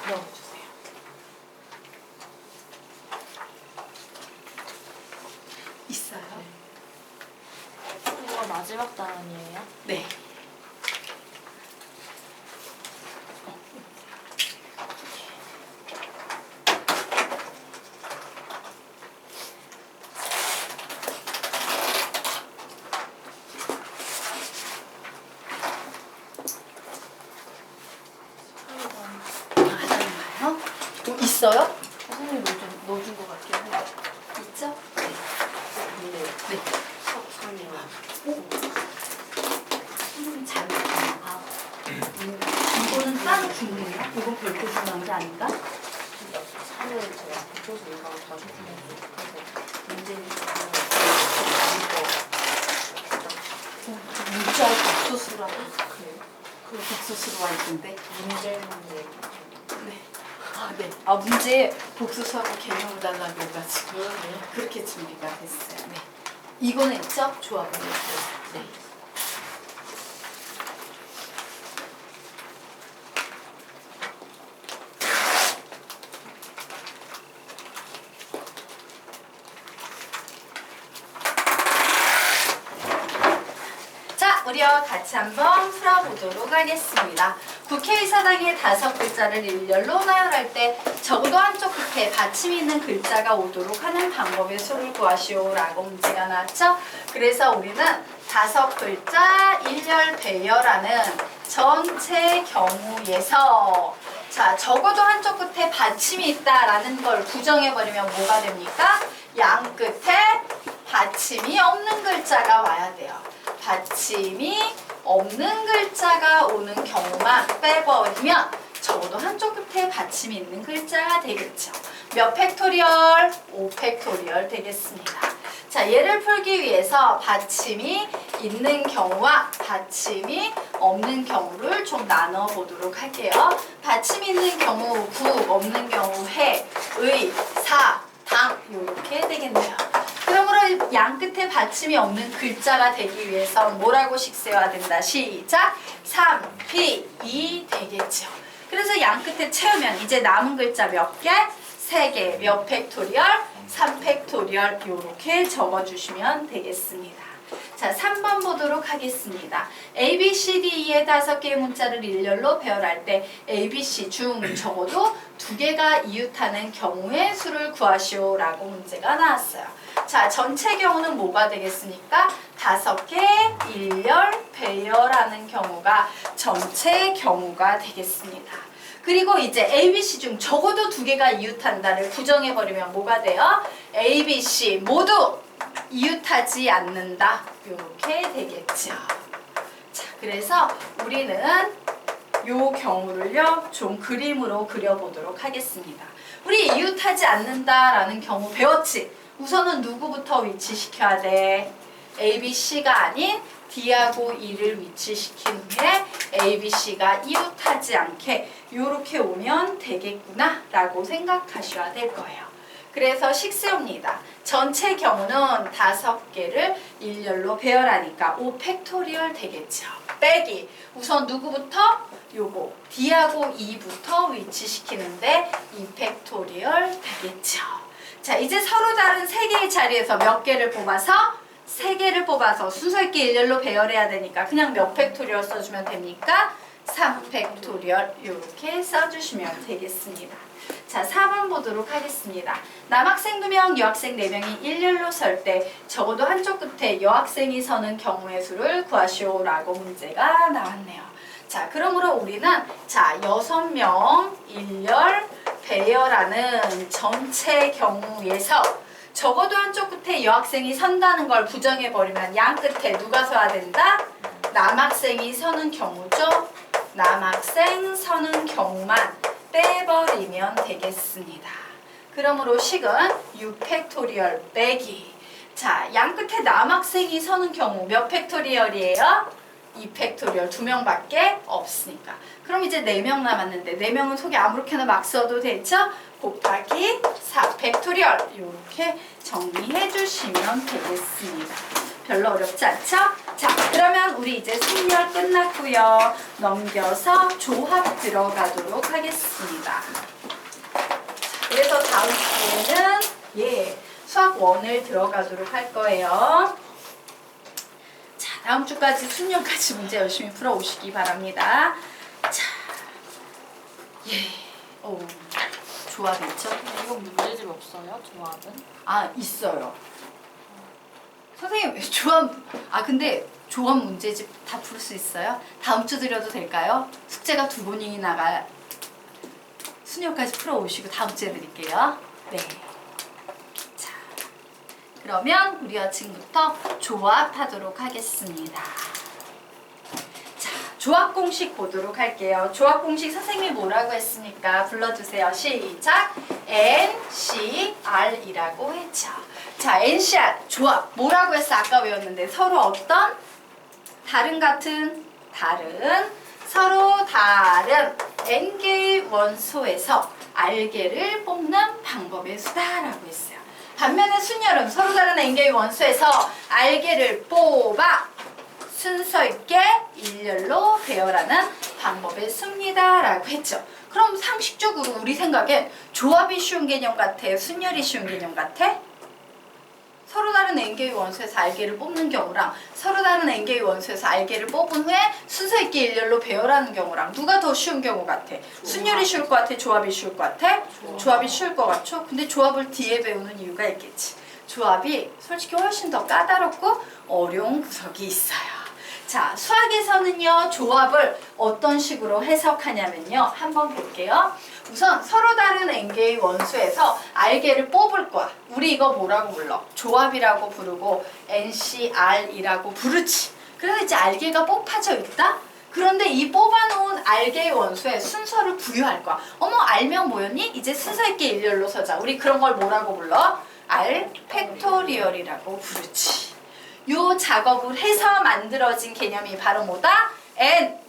넣어주세요. 있어요? 이거 마지막 단원이에요? 네. 맞아요? 있어요? 선생님이 넣어준 것 같긴 해요. 있죠? 근데 네. 선생님 잘 못해요. 아, 이거는 따로 주문이야? 이건 별도 주문한 게 아닌가? 산을 제가 붙여서 얘가 다 주문했고 그래서 문제는 문자에 복소수라고. 그래요? 그 복소수로 와 있던데. 문제는 네. 아, 네. 아, 문제 복소수하고 개념을 달라고 해가지고 그러네요. 그렇게 준비가 됐어요. 네. 이거는 있죠? 조합은. 네. 자, 우리와 같이 한번 풀어보도록 하겠습니다. 국회의사당의 5글자를 일렬로 나열할 때 적어도 한쪽 끝에 받침이 있는 글자가 오도록 하는 방법의 수를 구하시오 라고 문제가 나왔죠. 그래서 우리는 5글자 일렬 배열하는 전체 경우에서 자, 적어도 한쪽 끝에 받침이 있다라는 걸 부정해버리면 뭐가 됩니까? 양 끝에 받침이 없는 글자가 와야 돼요. 받침이 없는 글자가 오는 경우만 빼버리면 적어도 한쪽 끝에 받침이 있는 글자가 되겠죠. 몇 팩토리얼? 5팩토리얼 되겠습니다. 자, 얘를 풀기 위해서 받침이 있는 경우와 받침이 없는 경우를 좀 나눠 보도록 할게요. 받침이 있는 경우 국, 없는 경우 해, 의, 사, 당 이렇게 되겠네요. 그러므로 양 끝에 받침이 없는 글자가 되기 위해서 뭐라고 식세워야 된다. 시작! 3, P, 2 되겠죠. 그래서 양 끝에 채우면 이제 남은 글자 몇 개? 3개. 몇 팩토리얼? 3팩토리얼 이렇게 적어주시면 되겠습니다. 자, 3번 보도록 하겠습니다. A, B, C, D, E의 5개의 문자를 일렬로 배열할 때 A, B, C 중 적어도 2개가 이웃하는 경우의 수를 구하시오 라고 문제가 나왔어요. 자, 전체 경우는 뭐가 되겠습니까? 5개 일렬 배열하는 경우가 전체 경우가 되겠습니다. 그리고 이제 A, B, C 중 적어도 2개가 이웃한다를 부정해버리면 뭐가 돼요? A, B, C 모두 이웃하지 않는다. 이렇게 되겠죠. 자, 그래서 우리는 요 경우를요, 좀 그림으로 그려보도록 하겠습니다. 우리 이웃하지 않는다라는 경우 배웠지? 우선은 누구부터 위치시켜야 돼? A, B, C가 아닌 D하고 E를 위치시킨 후에 A, B, C가 이웃하지 않게 이렇게 오면 되겠구나 라고 생각하셔야 될 거예요. 그래서 식세웁니다. 전체 경우는 5개를 일렬로 배열하니까 5팩토리얼 되겠죠. 빼기 우선 누구부터? 요거 D하고 E부터 위치시키는데 2팩토리얼 되겠죠. 자, 이제 서로 다른 3개의 자리에서 몇 개를 뽑아서? 3개를 뽑아서 순서 있게 일렬로 배열해야 되니까 그냥 몇 팩토리얼 써주면 됩니까? 3팩토리얼 이렇게 써주시면 되겠습니다. 자, 4번 보도록 하겠습니다. 남학생 2명, 여학생 4명이 일렬로 설 때 적어도 한쪽 끝에 여학생이 서는 경우의 수를 구하시오 라고 문제가 나왔네요. 자, 그러므로 우리는 자, 6명 일렬 배열하는 전체 경우에서 적어도 한쪽 끝에 여학생이 선다는 걸 부정해버리면 양 끝에 누가 서야 된다? 남학생이 서는 경우죠. 남학생 서는 경우만 빼버리면 되겠습니다. 그러므로 식은 6팩토리얼 빼기. 자, 양 끝에 남학생이 서는 경우 몇 팩토리얼이에요? 2팩토리얼 2명밖에 없으니까. 그럼 이제 4명 남았는데 4명은 속에 아무렇게나 막 써도 되죠? 곱하기 4팩토리얼 이렇게 정리해 주시면 되겠습니다. 별로 어렵지 않죠? 자, 그러면 우리 이제 순열 끝났고요. 넘겨서 조합 들어가도록 하겠습니다. 그래서 다음 주에는 수학 1을 들어가도록 할 거예요. 자, 다음 주까지 순열까지 문제 열심히 풀어오시기 바랍니다. 자, 조합 있죠? 이건 문제집 없어요? 조합은? 아, 있어요. 선생님, 근데 조합 문제집 다 풀 수 있어요? 다음 주 드려도 될까요? 숙제가 2번이 나가 순열까지 풀어오시고 다음 주에 드릴게요. 네. 자, 그러면 우리가 지금부터 조합하도록 하겠습니다. 자, 조합 공식 보도록 할게요. 조합 공식 선생님이 뭐라고 했습니까? 불러주세요. 시작! NCR이라고 했죠. 자, NCR 조합 뭐라고 했어? 아까 외웠는데 서로 어떤? 다른 같은 서로 다른 n개의 원소에서 R개를 뽑는 방법의 수다라고 했어요. 반면에 순열은 서로 다른 n개의 원소에서 R개를 뽑아 순서 있게 일렬로 배열하는 방법의 수입니다라고 했죠. 그럼 상식적으로 우리 생각엔 조합이 쉬운 개념 같아? 순열이 쉬운 개념 같아? 서로 다른 n개의 원소에서 R개를 뽑는 경우랑 서로 다른 n개의 원소에서 R개를 뽑은 후에 순서 있게 일렬로 배열하는 경우랑 누가 더 쉬운 경우 같아? 순열이 쉬울 것 같아? 조합이 쉬울 것 같아? 조합이 쉬울 것 같죠? 근데 조합을 뒤에 배우는 이유가 있겠지. 조합이 솔직히 훨씬 더 까다롭고 어려운 구석이 있어요. 자, 수학에서는요, 조합을 어떤 식으로 해석하냐면요. 한번 볼게요. 우선 서로 다른 n개의 원소에서 R개를 뽑을 거야. 우리 이거 뭐라고 불러? 조합이라고 부르고 NCR이라고 부르지. 그래서 이제 R개가 뽑아져 있다? 그런데 이 뽑아놓은 R개의 원소에 순서를 부여할 거야. 어머, R명 뭐였니? 이제 순서 있게 일렬로 서자. 우리 그런 걸 뭐라고 불러? R 팩토리얼이라고 부르지. 요 작업을 해서 만들어진 개념이 바로 뭐다? N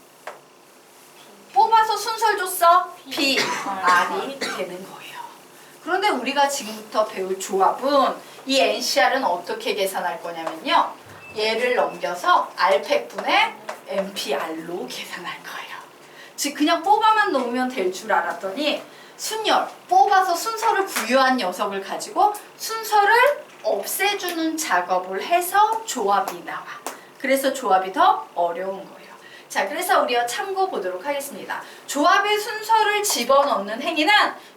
뽑아서 순서를 줬어. B, R이 되는 거예요. 그런데 우리가 지금부터 배울 조합은 이 NCR은 어떻게 계산할 거냐면요. 얘를 넘겨서 R팩분의 NPR로 계산할 거예요. 즉 그냥 뽑아만 놓으면 될 줄 알았더니 순열, 뽑아서 순서를 부여한 녀석을 가지고 순서를 없애주는 작업을 해서 조합이 나와. 그래서 조합이 더 어려운 거예요. 자, 그래서 우리가 참고 보도록 하겠습니다. 조합의 순서를 집어넣는 행위는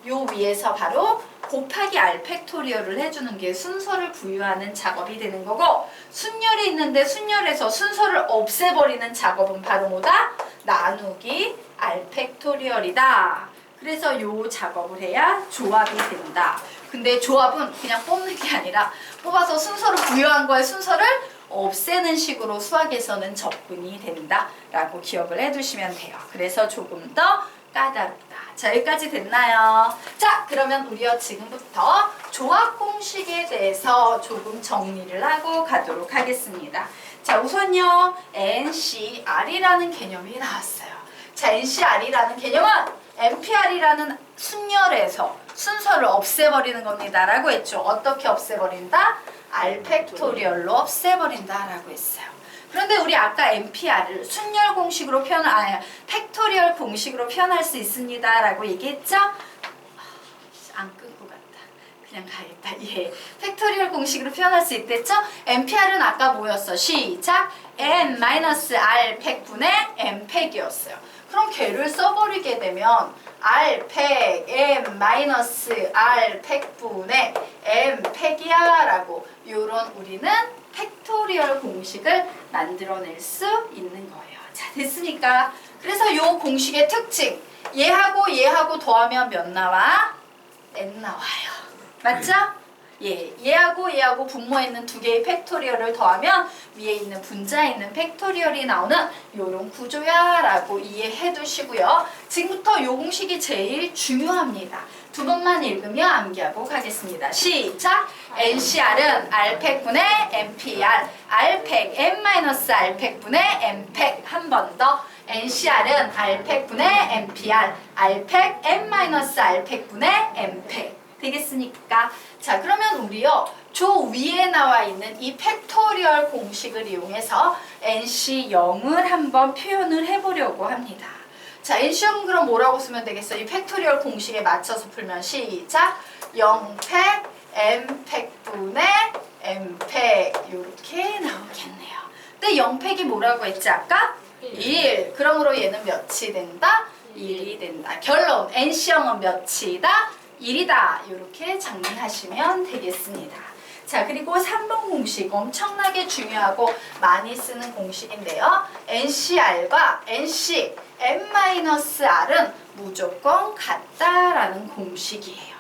요 위에서 바로 곱하기 R 팩토리얼을 해주는 게 순서를 부여하는 작업이 되는 거고, 순열이 있는데 순열에서 순서를 없애버리는 작업은 바로 뭐다? 나누기 R 팩토리얼이다. 그래서 요 작업을 해야 조합이 된다. 근데 조합은 그냥 뽑는 게 아니라 뽑아서 순서를 부여한 거에 순서를 없애는 식으로 수학에서는 접근이 된다라고 기억을 해두시면 돼요. 그래서 조금 더 까다롭다. 자, 여기까지 됐나요? 자, 그러면 우리가 지금부터 조합 공식에 대해서 조금 정리를 하고 가도록 하겠습니다. 자, 우선요, NCR이라는 개념이 나왔어요. 자, NCR이라는 개념은 NPR이라는 순열에서 순서를 없애버리는 겁니다. 라고 했죠. 어떻게 없애버린다? R 팩토리얼로 없애버린다. 라고 했어요. 그런데 우리 아까 NPR을 순열 공식으로 팩토리얼 공식으로 표현할 수 있습니다. 라고 얘기했죠? 안 끊고 갔다. 그냥 가겠다. 예. 팩토리얼 공식으로 표현할 수 있댔죠? NPR은 아까 뭐였어? 시작! N-R 팩분의 M 팩이었어요. 그럼 걔를 써버리게 되면 R 팩 M-R 팩분의 M 팩이야 라고 요런 우리는 팩토리얼 공식을 만들어낼 수 있는 거예요. 자, 됐습니까? 그래서 요 공식의 특징, 얘하고 더하면 몇 나와? N 나와요. 맞죠? 예, 얘하고 분모에 있는 두 개의 팩토리얼을 더하면 위에 있는 분자에 있는 팩토리얼이 나오는 요런 구조야 라고 이해해 두시고요. 지금부터 요 공식이 제일 중요합니다. 두 번만 읽으며 암기하고 가겠습니다. 시작! NCR은 R팩분의 NPR, R팩 M-R 팩분의 M팩. 한 번 더. NCR은 R팩분의 NPR, R팩 M-R 팩분의 M팩. 되겠습니까? 자, 그러면 우리요. 조 위에 나와 있는 이 팩토리얼 공식을 이용해서 NC0을 한번 표현을 해보려고 합니다. 자, NC0 그럼 뭐라고 쓰면 되겠어? 이 팩토리얼 공식에 맞춰서 풀면 시작! 0팩, M팩분의 M팩 이렇게 나오겠네요. 근데 0팩이 뭐라고 했지 아까? 1. 그러므로 얘는 몇이 된다? 1이 된다. 결론 NC0은 몇이다? 1이다. 이렇게 정리하시면 되겠습니다. 자, 그리고 3번 공식 엄청나게 중요하고 많이 쓰는 공식인데요. NCR과 NC M-R은 무조건 같다라는 공식이에요.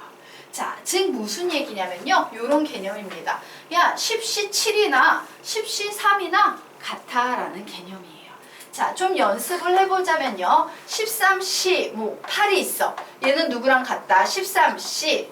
자, 즉 무슨 얘기냐면요. 이런 개념입니다. 야, 10시 7이나 10시 3이나 같아라는 개념이에요. 자, 좀 연습을 해보자면요. 13시 뭐 8이 있어. 얘는 누구랑 같다? 13시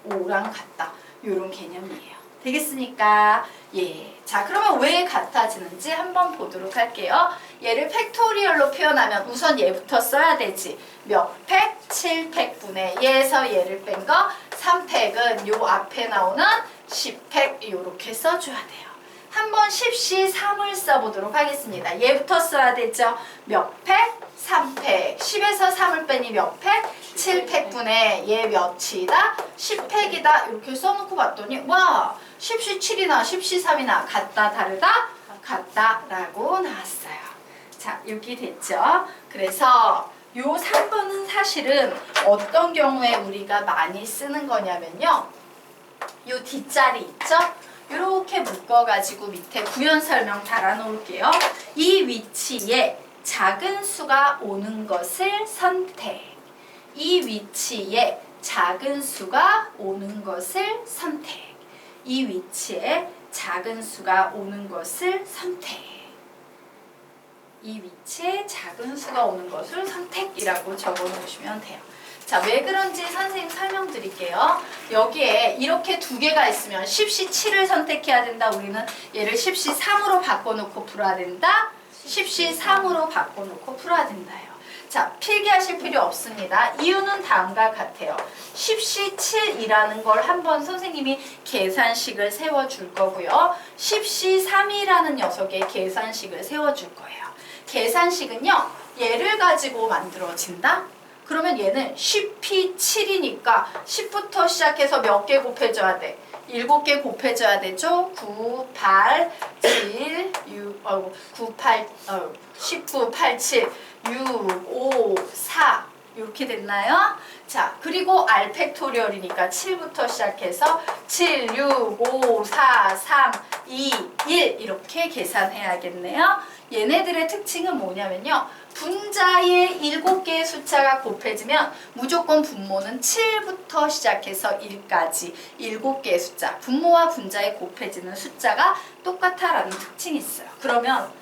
5랑 같다. 이런 개념이에요. 되겠습니까? 예. 자, 그러면 왜 같아지는지 한번 보도록 할게요. 얘를 팩토리얼로 표현하면 우선 얘부터 써야 되지. 몇 팩? 7팩분의 얘에서 얘를 뺀 거 3팩은 요 앞에 나오는 10팩 이렇게 써줘야 돼요. 한번 10시 3을 써보도록 하겠습니다. 얘부터 써야 되죠. 몇 팩? 3팩. 10에서 3을 빼니 몇 팩? 7팩분의 얘 몇이다? 10팩이다. 이렇게 써놓고 봤더니 와 10시 7이나 10시 3이나 같다 다르다? 같다라고 나왔어요. 자, 여기 됐죠? 그래서 요 3번은 사실은 어떤 경우에 우리가 많이 쓰는 거냐면요. 요 뒷자리 있죠? 이렇게 묶어가지고 밑에 구현 설명 달아놓을게요. 이 위치에 작은 수가 오는 것을 선택. 이 위치에 작은 수가 오는 것을 선택. 이 위치에 작은 수가 오는 것을 선택. 이 위치에 작은 수가 오는 것을 선택이라고 적어놓으시면 돼요. 자, 왜 그런지 선생님 설명드릴게요. 여기에 이렇게 두 개가 있으면 10시 7을 선택해야 된다. 우리는 얘를 10시 3으로 바꿔놓고 풀어야 된다. 10시 3으로 바꿔놓고 풀어야 된다요. 자, 필기하실 필요 없습니다. 이유는 다음과 같아요. 10시 7이라는 걸 한번 선생님이 계산식을 세워줄 거고요. 10시 3이라는 녀석의 계산식을 세워줄 거예요. 계산식은요. 얘를 가지고 만들어진다. 그러면 얘는 10p 7이니까 10부터 시작해서 몇 개 곱해줘야 돼? 7개 곱해줘야 되죠? 9, 8, 7, 6, 9, 8, 19, 8, 7, 6, 5, 4 이렇게 됐나요? 자, 그리고 R 팩토리얼이니까 7부터 시작해서 7, 6, 5, 4, 3, 2, 1 이렇게 계산해야겠네요. 얘네들의 특징은 뭐냐면요. 분자의 7개의 숫자가 곱해지면 무조건 분모는 7부터 시작해서 1까지 7개의 숫자, 분모와 분자의 곱해지는 숫자가 똑같다라는 특징이 있어요. 그러면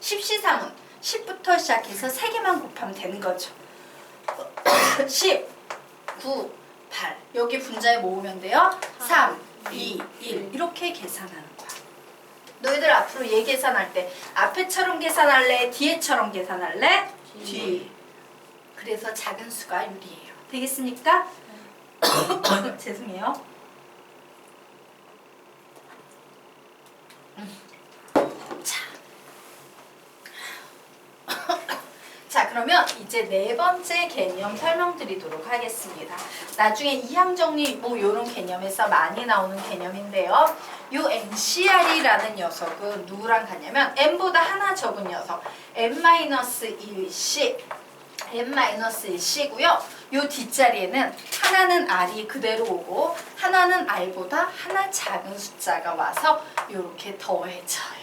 10시 3은 10부터 시작해서 3개만 곱하면 되는 거죠. 10, 9, 8 여기 분자에 모으면 돼요. 3, 2, 1 이렇게 계산하는 거야. 너희들 앞으로 얘 계산할 때 앞에처럼 계산할래? 뒤에처럼 계산할래? 뒤. 그래서 작은 수가 유리해요. 되겠습니까? 죄송해요. 자, 그러면 이제 네 번째 개념 설명드리도록 하겠습니다. 나중에 이항 정리 뭐 이런 개념에서 많이 나오는 개념인데요. 요 NCR이라는 녀석은 누구랑 같냐면 N보다 하나 적은 녀석 N-1C N-1C고요. 요 뒷자리에는 하나는 R이 그대로 오고 하나는 R보다 하나 작은 숫자가 와서 이렇게 더해져요.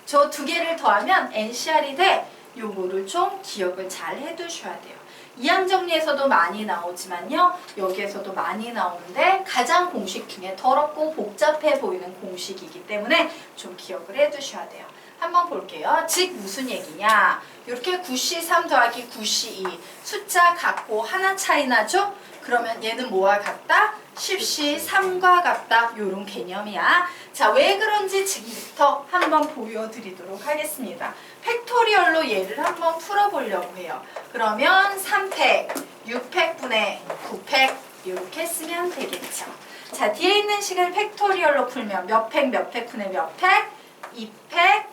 저 두 개를 더하면 NCR이 돼. 요거를 좀 기억을 잘 해두셔야 돼요. 이항 정리에서도 많이 나오지만요. 여기에서도 많이 나오는데 가장 공식 중에 더럽고 복잡해 보이는 공식이기 때문에 좀 기억을 해두셔야 돼요. 한번 볼게요. 즉 무슨 얘기냐. 이렇게 9시 3 더하기 9시 2 숫자 같고 하나 차이 나죠? 그러면 얘는 뭐와 같다? 10시 3과 같다. 요런 개념이야. 자, 왜 그런지 지금부터 한번 보여드리도록 하겠습니다. 팩토리얼로 얘를 한번 풀어보려고 해요. 그러면 3팩 6팩분의 9팩 이렇게 쓰면 되겠죠. 자, 뒤에 있는 식을 팩토리얼로 풀면 몇 팩, 몇 팩분의 몇 팩? 2팩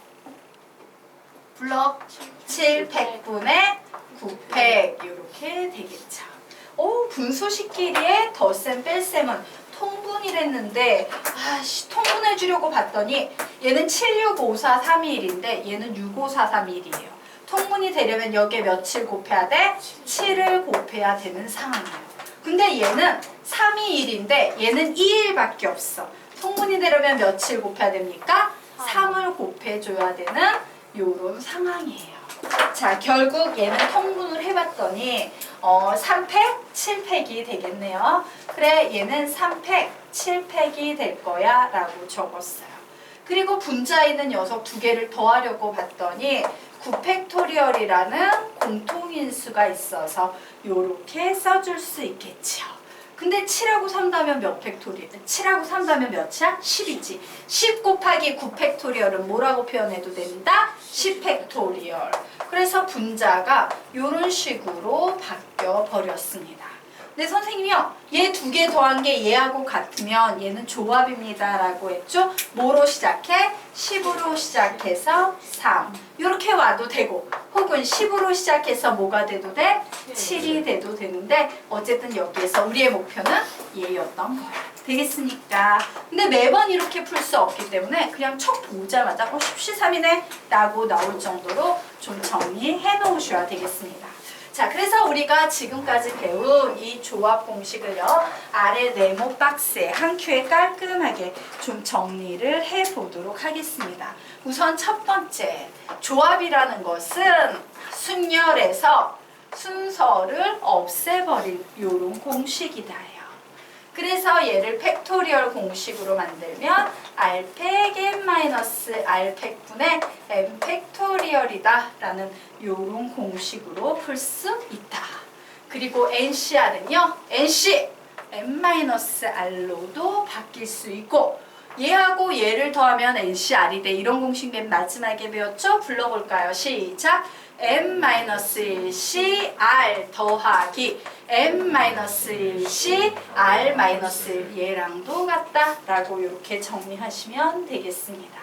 블럭 7팩분의 9팩 이렇게 되겠죠. 오, 분수식끼리의 덧셈 뺄셈은 통분이랬는데 통분해 주려고 봤더니 얘는 7654321인데 얘는 65431이에요. 통분이 되려면 여기에 며칠 곱해야 돼? 7을 곱해야 되는 상황이에요. 근데 얘는 321인데 얘는 2일밖에 없어. 통분이 되려면 며칠 곱해야 됩니까? 3을 곱해줘야 되는 요런 상황이에요. 자, 결국 얘는 통분을 해봤더니 3팩, 7팩이 되겠네요. 그래, 얘는 3팩, 7팩이 될 거야 라고 적었어요. 그리고 분자에 있는 녀석 두 개를 더하려고 봤더니 9팩토리얼이라는 공통인수가 있어서 요렇게 써줄 수 있겠죠. 근데 7하고 3다면 몇 팩토리얼? 7하고 3다면 몇이야? 10이지. 10 곱하기 9팩토리얼은 뭐라고 표현해도 된다? 10팩토리얼. 그래서 분자가 이런 식으로 바뀌어 버렸습니다. 근데 선생님이요, 얘 두 개 더한 게 얘하고 같으면 얘는 조합입니다 라고 했죠. 뭐로 시작해? 10으로 시작해서 3 이렇게 와도 되고, 혹은 10으로 시작해서 뭐가 돼도 돼? 7이 돼도 되는데 어쨌든 여기에서 우리의 목표는 얘였던 거야. 되겠습니까? 근데 매번 이렇게 풀 수 없기 때문에 그냥 척 보자마자 10C3이네 라고 나올 정도로 좀 정리해 놓으셔야 되겠습니다. 자, 그래서 우리가 지금까지 배운 이 조합 공식을요, 아래 네모 박스에 한 큐에 깔끔하게 좀 정리를 해 보도록 하겠습니다. 우선 첫 번째, 조합이라는 것은 순열에서 순서를 없애버릴 요런 공식이다요. 그래서 얘를 팩토리얼 공식으로 만들면 r팩 n-r팩분의 n 팩토리얼이다 라는 요런 공식으로 풀 수 있다. 그리고 NCR은요, NC n-r로도 바뀔 수 있고, 얘하고 얘를 더하면 NCR이 돼. 이런 공식 맨 마지막에 배웠죠? 불러볼까요? 시작! n-1c r 더하기 n-1c r-1 얘랑도 같다 라고 이렇게 정리하시면 되겠습니다.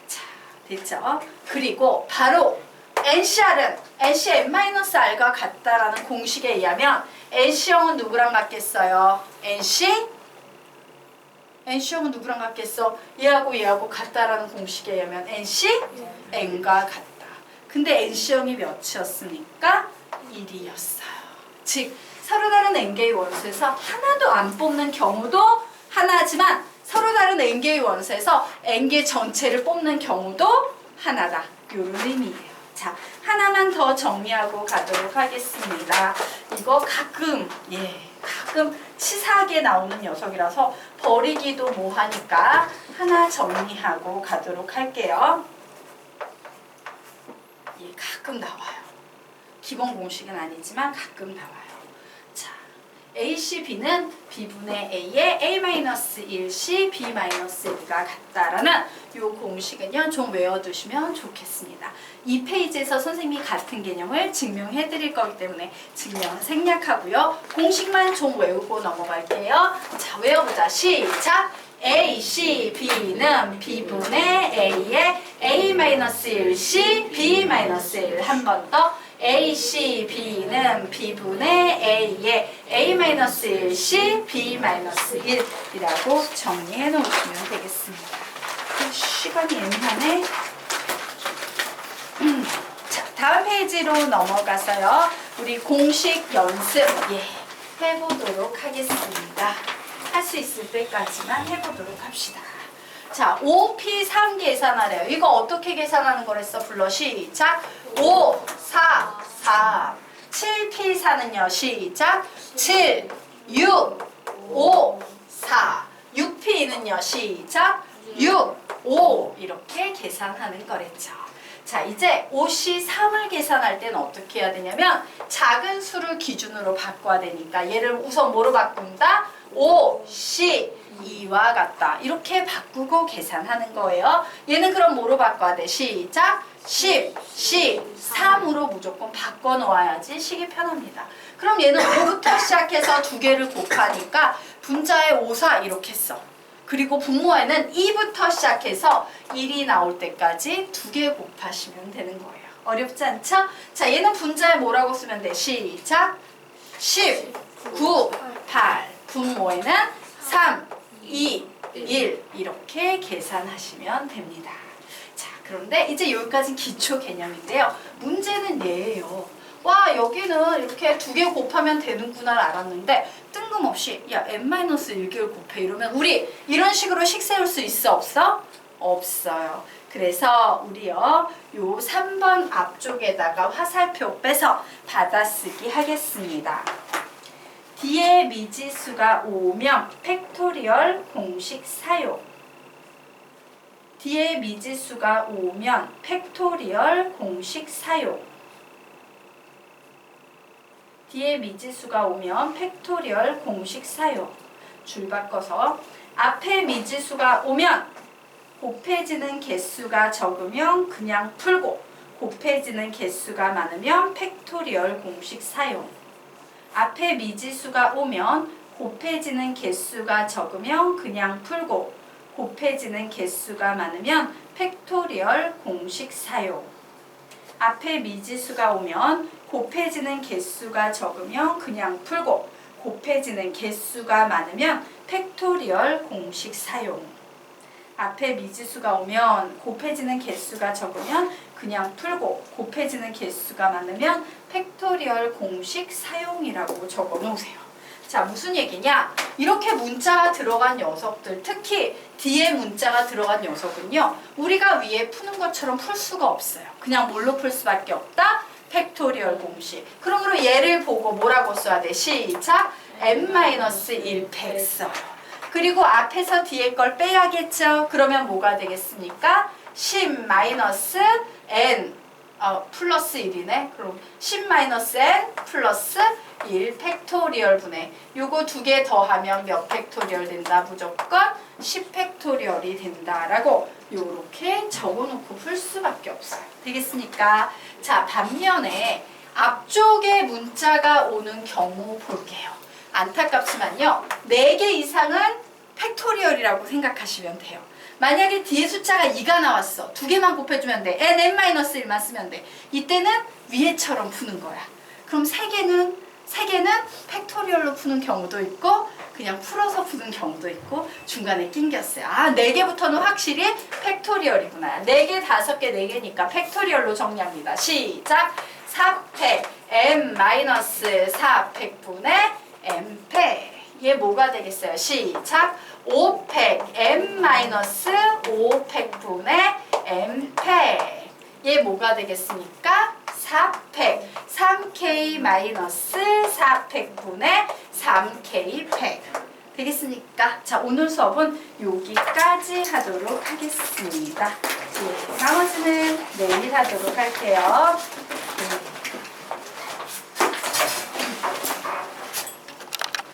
자, 됐죠? 그리고 바로 NCR은 NC n-r과 같다라는 공식에 의하면 NC형은 누구랑 같겠어요? NC형은 누구랑 같겠어? 얘하고 같다라는 공식에 의하면 NC n과 같다. 근데 NC형이 몇이었습니까? 1이었어요. 즉 서로 다른 n개의 원소에서 하나도 안 뽑는 경우도 하나지만 서로 다른 n개의 원소에서 n개 전체를 뽑는 경우도 하나다. 요런 의미예요. 자, 하나만 더 정리하고 가도록 하겠습니다. 이거 가끔 치사하게 나오는 녀석이라서 버리기도 뭐하니까 하나 정리하고 가도록 할게요. 예, 가끔 나와요. 기본 공식은 아니지만 가끔 나와요. 자, AC, B는 B분의 A에 A-1C, B-1가 같다라는 이 공식은요, 좀 외워두시면 좋겠습니다. 이 페이지에서 선생님이 같은 개념을 증명해 드릴 거기 때문에 증명은 생략하고요. 공식만 좀 외우고 넘어갈게요. 자, 외워보자. 시작! A, C, B는 B분의 A에 A-1C, B-1 한 번 더. A, C, B는 B분의 A에 A-1C, B-1이라고 정리해 놓으시면 되겠습니다. 시간이 애매하네. 자, 다음 페이지로 넘어가서요, 우리 공식 연습 해보도록 하겠습니다. 할 수 있을 때까지만 해보도록 합시다. 자, 5P3 계산하래요. 이거 어떻게 계산하는 거랬어? 불러. 시작! 5, 4, 4. 7P4는요. 시작! 7, 6, 5, 4. 6P는요. 시작! 6, 5. 이렇게 계산하는 거랬죠. 자, 이제 5C3을 계산할 때는 어떻게 해야 되냐면 작은 수를 기준으로 바꿔야 되니까 얘를 우선 뭐로 바꾼다? 5C2와 같다. 이렇게 바꾸고 계산하는 거예요. 얘는 그럼 뭐로 바꿔야 돼? 시작! 10, 3으로 무조건 바꿔놓아야지 식이 편합니다. 그럼 얘는 5부터 시작해서 두 개를 곱하니까 분자에 5, 4 이렇게 써. 그리고 분모에는 2부터 시작해서 1이 나올 때까지 두 개 곱하시면 되는 거예요. 어렵지 않죠? 자, 얘는 분자에 뭐라고 쓰면 돼? 시작! 10, 9, 8. 분모에는 3, 2, 1 이렇게 계산하시면 됩니다. 자, 그런데 이제 여기까지는 기초 개념인데요. 문제는 얘예요. 와, 여기는 이렇게 두 개 곱하면 되는구나 알았는데 뜬금없이 야 n-1개를 곱해 이러면 우리 이런 식으로 식 세울 수 있어 없어? 없어요. 그래서 우리요 요 3번 앞쪽에다가 화살표 빼서 받아쓰기 하겠습니다. 뒤에 미지수가 오면 팩토리얼 공식 사용. 뒤에 미지수가 오면 팩토리얼 공식 사용. 뒤에 미지수가 오면 팩토리얼 공식 사용. 줄 바꿔서 앞에 미지수가 오면 곱해지는 개수가 적으면 그냥 풀고 곱해지는 개수가 많으면 팩토리얼 공식 사용. 앞에 미지수가 오면 곱해지는 개수가 적으면 그냥 풀고 곱해지는 개수가 많으면 팩토리얼 공식 사용. 앞에 미지수가 오면 곱해지는 개수가 적으면 그냥 풀고 곱해지는 개수가 많으면 팩토리얼 공식 사용. 앞에 미지수가 오면 곱해지는 개수가 적으면 그냥 풀고 곱해지는 개수가 많으면 팩토리얼 공식 사용이라고 적어 놓으세요. 자, 무슨 얘기냐? 이렇게 문자가 들어간 녀석들, 특히 뒤에 문자가 들어간 녀석은요, 우리가 위에 푸는 것처럼 풀 수가 없어요. 그냥 뭘로 풀 수밖에 없다? 팩토리얼 공식. 그러므로 얘를 보고 뭐라고 써야 돼? 시작! n-1팩 써요. 그리고 앞에서 뒤에 걸 빼야겠죠? 그러면 뭐가 되겠습니까? 10-n 플러스 1이네. 그럼 10-n 플러스 1 팩토리얼 분의 요거 두 개 더하면 몇 팩토리얼 된다? 무조건 10 팩토리얼이 된다라고 요렇게 적어놓고 풀 수밖에 없어요. 되겠습니까? 자, 반면에 앞쪽에 문자가 오는 경우 볼게요. 안타깝지만요. 4개 이상은 팩토리얼이라고 생각하시면 돼요. 만약에 뒤에 숫자가 2가 나왔어. 두 개만 곱해주면 돼. n-1만 쓰면 돼. 이때는 위에처럼 푸는 거야. 그럼 3개는 팩토리얼로 푸는 경우도 있고 그냥 풀어서 푸는 경우도 있고 중간에 낑겼어요. 아, 4개부터는 확실히 팩토리얼이구나. 4개, 5개, 4개니까 팩토리얼로 정리합니다. 시작! 4팩 n-4팩분의 n팩. 얘 뭐가 되겠어요? 시작! 5팩 n-5팩분의 n팩. 얘 뭐가 되겠습니까? 4팩 3k-4팩분의 3k팩. 되겠습니까? 자, 오늘 수업은 여기까지 하도록 하겠습니다. 예, 나머지는 내일 하도록 할게요.